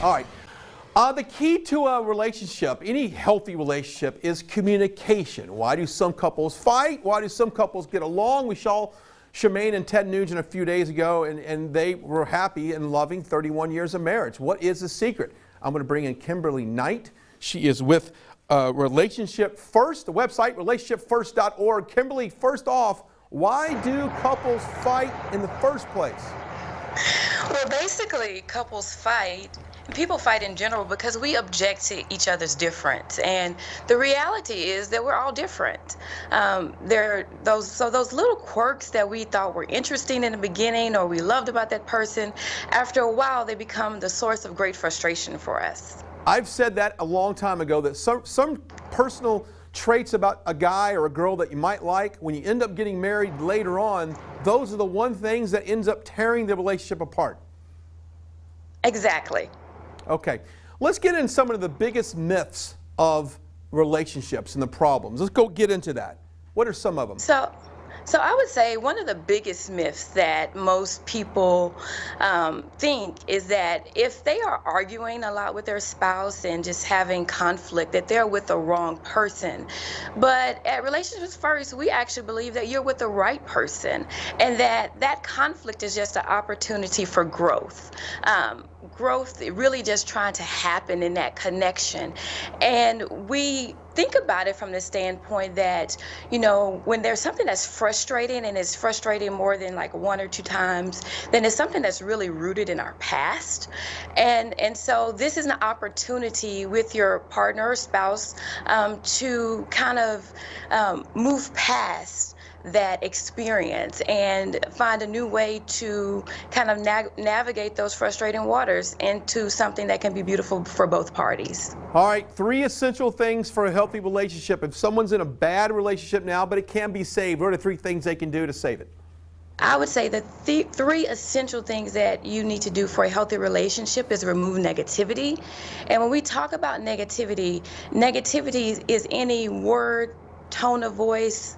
All right. The key to a relationship, any healthy relationship, is communication. Why do some couples fight? Why do some couples get along? We saw Shemaine and Ted Nugent a few days ago, and they were happy and loving 31 years of marriage. What is the secret? I'm going to bring in Kimberly Knight. She is with Relationship First, the website, relationshipfirst.org. Kimberly, first off, why do couples fight in the first place? Well, basically, couples fight. People fight in general because we object to each other's difference, and the reality is that we're all different. Those little quirks that we thought were interesting in the beginning or we loved about that person, after a while they become the source of great frustration for us. I've said that a long time ago, that some personal traits about a guy or a girl that you might like, when you end up getting married later on, those are the one things that ends up tearing the relationship apart. Exactly. Okay, let's get in some of the biggest myths of relationships and the problems. Let's go get into that. What are some of them? So I would say one of the biggest myths that most people think is that if they are arguing a lot with their spouse and just having conflict, that they're with the wrong person. But at Relationships First, we actually believe that you're with the right person, and that conflict is just an opportunity for growth. Growth really just trying to happen in that connection. And we think about it from the standpoint that, you know, when there's something that's frustrating and it's frustrating more than like one or two times, then it's something that's really rooted in our past. And so this is an opportunity with your partner or spouse to kind of move past that experience and find a new way to kind of navigate those frustrating waters into something that can be beautiful for both parties. All right, 3 essential things for a healthy relationship. If someone's in a bad relationship now, but it can be saved, what are the 3 things they can do to save it? I would say that the 3 essential things that you need to do for a healthy relationship is remove negativity. And when we talk about negativity, negativity is any word, tone of voice,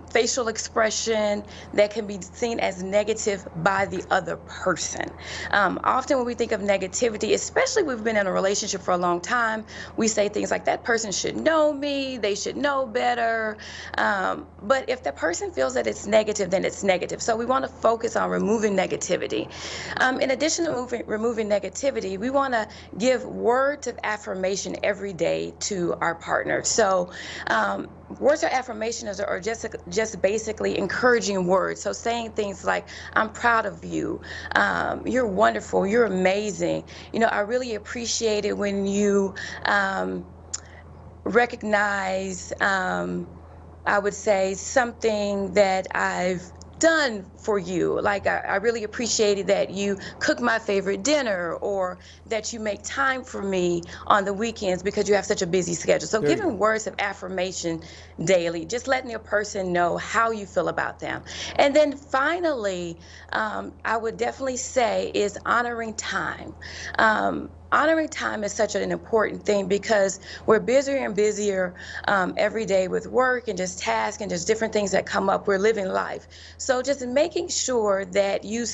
facial expression that can be seen as negative by the other person. Often when we think of negativity, especially if we've been in a relationship for a long time, we say things like, that person should know me, they should know better. But if the person feels that it's negative, then it's negative. So we want to focus on removing negativity. In addition to removing negativity, we want to give words of affirmation every day to our partner. So words of affirmation are just basically encouraging words. So saying things like, I'm proud of you, you're wonderful, you're amazing. You know, I really appreciate it when you recognize, I would say, something that I've done for you. Like, I really appreciated that you cook my favorite dinner, or that you make time for me on the weekends because you have such a busy schedule. So giving words of affirmation daily, just letting your person know how you feel about them. And then finally, I would definitely say is honoring time. Honoring time is such an important thing because we're busier and busier every day with work and just tasks and just different things that come up. We're living life. So just making sure that you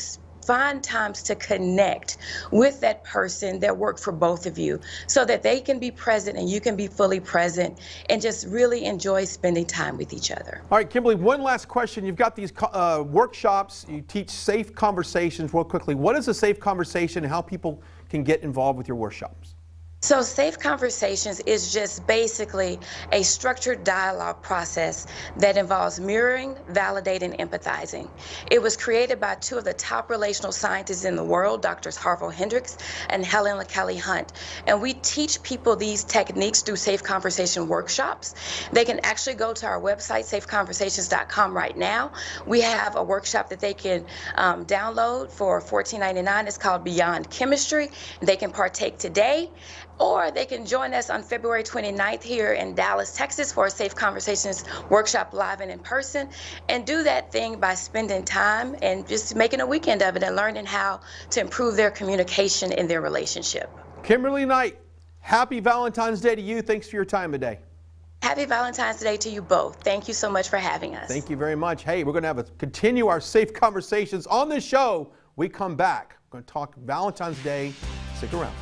find times to connect with that person that work for both of you so that they can be present and you can be fully present and just really enjoy spending time with each other. All right, Kimberly, one last question. You've got these workshops. You teach safe conversations. Real quickly, what is a safe conversation and how people can get involved with your workshops? So Safe Conversations is just basically a structured dialogue process that involves mirroring, validating, and empathizing. It was created by 2 of the top relational scientists in the world, Drs. Harville Hendrix and Helen Kelly Hunt. And we teach people these techniques through Safe Conversation workshops. They can actually go to our website, safeconversations.com right now. We have a workshop that they can download for $14.99. It's called Beyond Chemistry. They can partake today, or they can join us on February 29th here in Dallas, Texas for a Safe Conversations workshop live and in person, and do that thing by spending time and just making a weekend of it and learning how to improve their communication in their relationship. Kimberly Knight, happy Valentine's Day to you. Thanks for your time today. Happy Valentine's Day to you both. Thank you so much for having us. Thank you very much. Hey, we're going to continue our Safe Conversations on this show. We come back. We're going to talk Valentine's Day. Stick around.